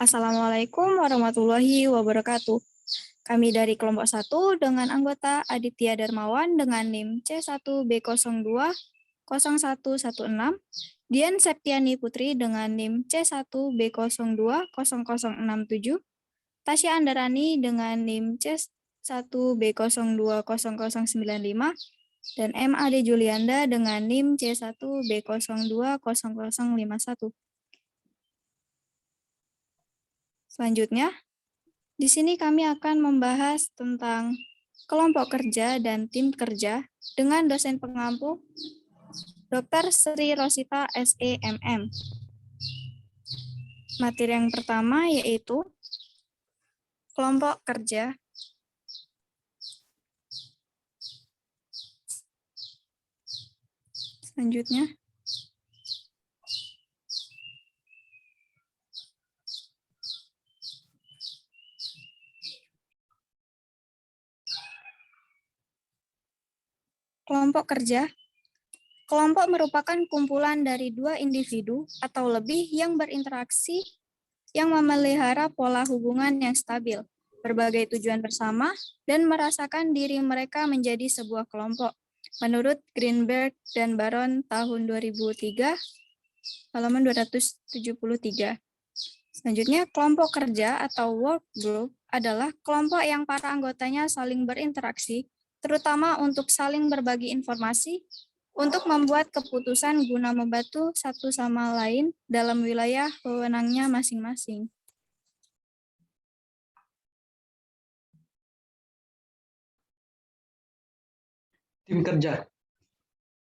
Assalamualaikum warahmatullahi wabarakatuh. Kami dari kelompok 1 dengan anggota Aditya Darmawan dengan NIM C1B020116, Dian Septiani Putri dengan NIM C1B020067, Tasya Andarani dengan NIM C1B020095, dan M. Ade Julianda dengan NIM C1B020051. Selanjutnya, di sini kami akan membahas tentang kelompok kerja dan tim kerja dengan dosen pengampu Dr. Sri Rosita SEMM. Materi yang pertama yaitu kelompok kerja. Selanjutnya, kelompok kerja. Kelompok merupakan kumpulan dari dua individu atau lebih yang berinteraksi yang memelihara pola hubungan yang stabil, berbagai tujuan bersama, dan merasakan diri mereka menjadi sebuah kelompok. Menurut Greenberg dan Baron tahun 2003, halaman 273. Selanjutnya, kelompok kerja atau work group adalah kelompok yang para anggotanya saling berinteraksi, terutama untuk saling berbagi informasi, untuk membuat keputusan guna membantu satu sama lain dalam wilayah wewenangnya masing-masing. Tim kerja.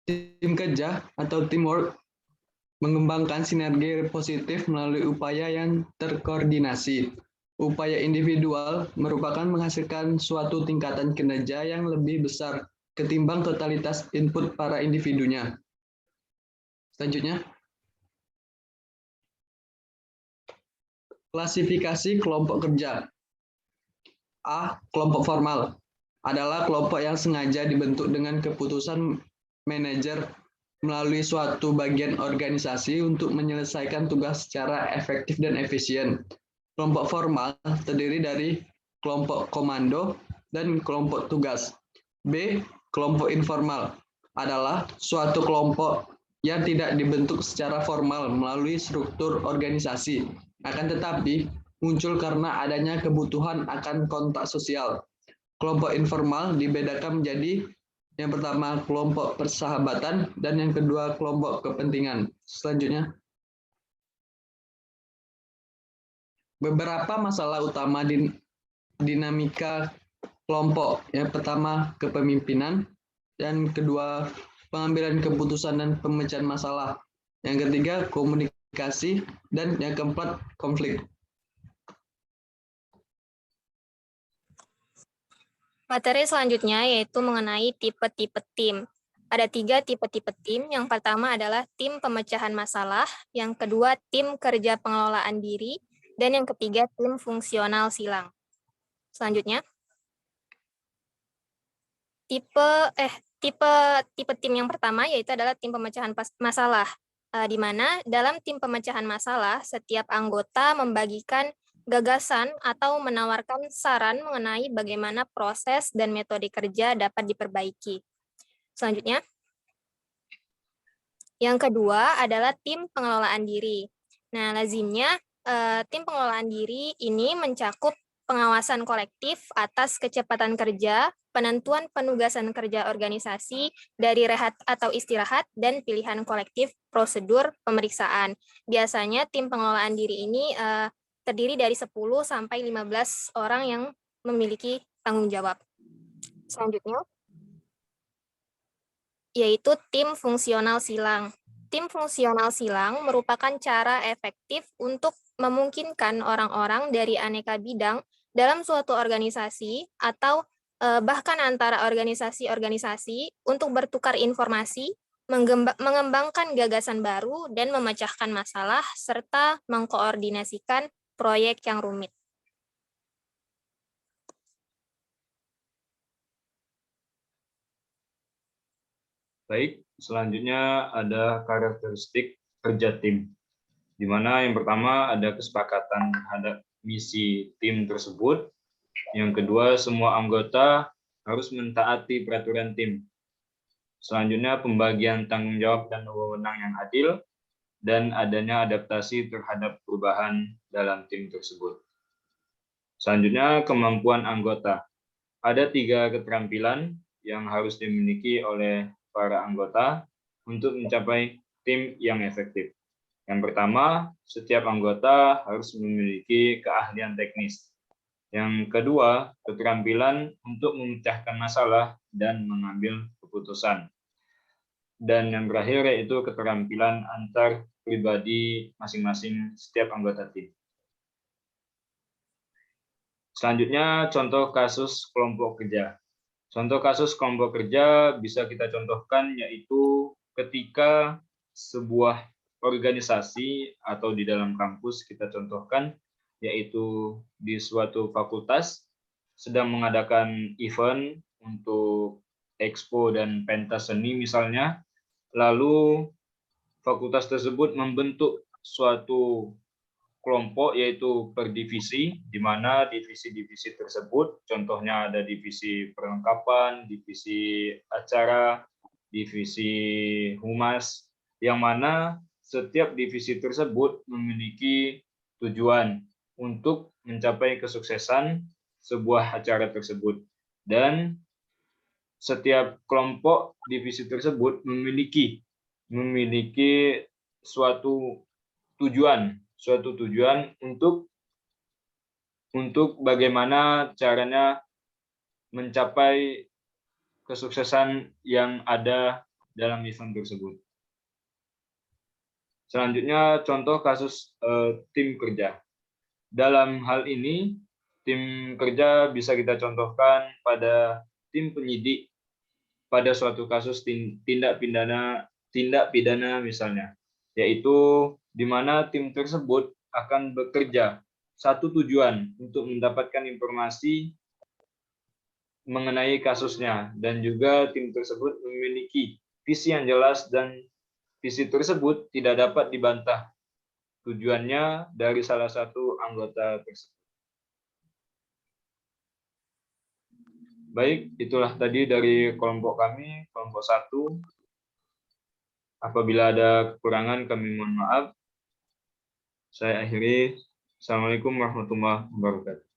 Tim kerja atau teamwork mengembangkan sinergi positif melalui upaya yang terkoordinasi. Upaya individual merupakan menghasilkan suatu tingkatan kinerja yang lebih besar ketimbang totalitas input para individunya. Selanjutnya, klasifikasi kelompok kerja. A. Kelompok formal adalah kelompok yang sengaja dibentuk dengan keputusan manajer melalui suatu bagian organisasi untuk menyelesaikan tugas secara efektif dan efisien. Kelompok formal terdiri dari kelompok komando dan kelompok tugas. B. Kelompok informal adalah suatu kelompok yang tidak dibentuk secara formal melalui struktur organisasi, akan tetapi muncul karena adanya kebutuhan akan kontak sosial. Kelompok informal dibedakan menjadi yang pertama kelompok persahabatan dan yang kedua kelompok kepentingan. Selanjutnya, beberapa masalah utama di dinamika kelompok. Yang pertama kepemimpinan, yang kedua pengambilan keputusan dan pemecahan masalah. Yang ketiga komunikasi, dan yang keempat konflik. Materi selanjutnya yaitu mengenai tipe-tipe tim. Ada 3 tipe-tipe tim. Yang pertama adalah tim pemecahan masalah, yang kedua tim kerja pengelolaan diri, dan yang ketiga tim fungsional silang. Selanjutnya, tipe tim yang pertama yaitu adalah tim pemecahan masalah, di mana dalam tim pemecahan masalah setiap anggota membagikan gagasan atau menawarkan saran mengenai bagaimana proses dan metode kerja dapat diperbaiki. Selanjutnya, yang kedua adalah tim pengelolaan diri. Nah, lazimnya tim pengelolaan diri ini mencakup pengawasan kolektif atas kecepatan kerja, penentuan penugasan kerja organisasi dari rehat atau istirahat, dan pilihan kolektif prosedur pemeriksaan. Biasanya tim pengelolaan diri ini terdiri dari 10 sampai 15 orang yang memiliki tanggung jawab. Selanjutnya, yaitu tim fungsional silang. Tim fungsional silang merupakan cara efektif untuk memungkinkan orang-orang dari aneka bidang dalam suatu organisasi atau bahkan antara organisasi-organisasi untuk bertukar informasi, mengembangkan gagasan baru, dan memecahkan masalah, serta mengkoordinasikan proyek yang rumit. Baik, selanjutnya ada karakteristik kerja tim. di mana yang pertama ada kesepakatan terhadap misi tim tersebut. Yang kedua, semua anggota harus mentaati peraturan tim. Selanjutnya, pembagian tanggung jawab dan wewenang yang adil, dan adanya adaptasi terhadap perubahan dalam tim tersebut. Selanjutnya, kemampuan anggota. Ada 3 keterampilan yang harus dimiliki oleh para anggota untuk mencapai tim yang efektif. Yang pertama, setiap anggota harus memiliki keahlian teknis. Yang kedua, keterampilan untuk memecahkan masalah dan mengambil keputusan. Dan yang terakhir yaitu keterampilan antar pribadi masing-masing setiap anggota tim. Selanjutnya, contoh kasus kelompok kerja. Contoh kasus kelompok kerja bisa kita contohkan yaitu ketika sebuah organisasi atau di dalam kampus kita contohkan, yaitu di suatu fakultas sedang mengadakan event untuk expo dan pentas seni misalnya, lalu fakultas tersebut membentuk suatu kelompok yaitu per divisi, di mana divisi-divisi tersebut contohnya ada divisi perlengkapan, divisi acara, divisi humas, yang mana setiap divisi tersebut memiliki tujuan untuk mencapai kesuksesan sebuah acara tersebut. Dan setiap kelompok divisi tersebut memiliki suatu tujuan untuk bagaimana caranya mencapai kesuksesan yang ada dalam event tersebut. Selanjutnya, contoh kasus tim kerja. Dalam hal ini, tim kerja bisa kita contohkan pada tim penyidik pada suatu kasus tindak pidana misalnya, yaitu di mana tim tersebut akan bekerja satu tujuan untuk mendapatkan informasi mengenai kasusnya, dan juga tim tersebut memiliki visi yang jelas dan visi tersebut tidak dapat dibantah tujuannya dari salah satu anggota tersebut. Baik, itulah tadi dari kelompok kami, kelompok 1. Apabila ada kekurangan kami mohon maaf. Saya akhiri. Assalamualaikum warahmatullahi wabarakatuh.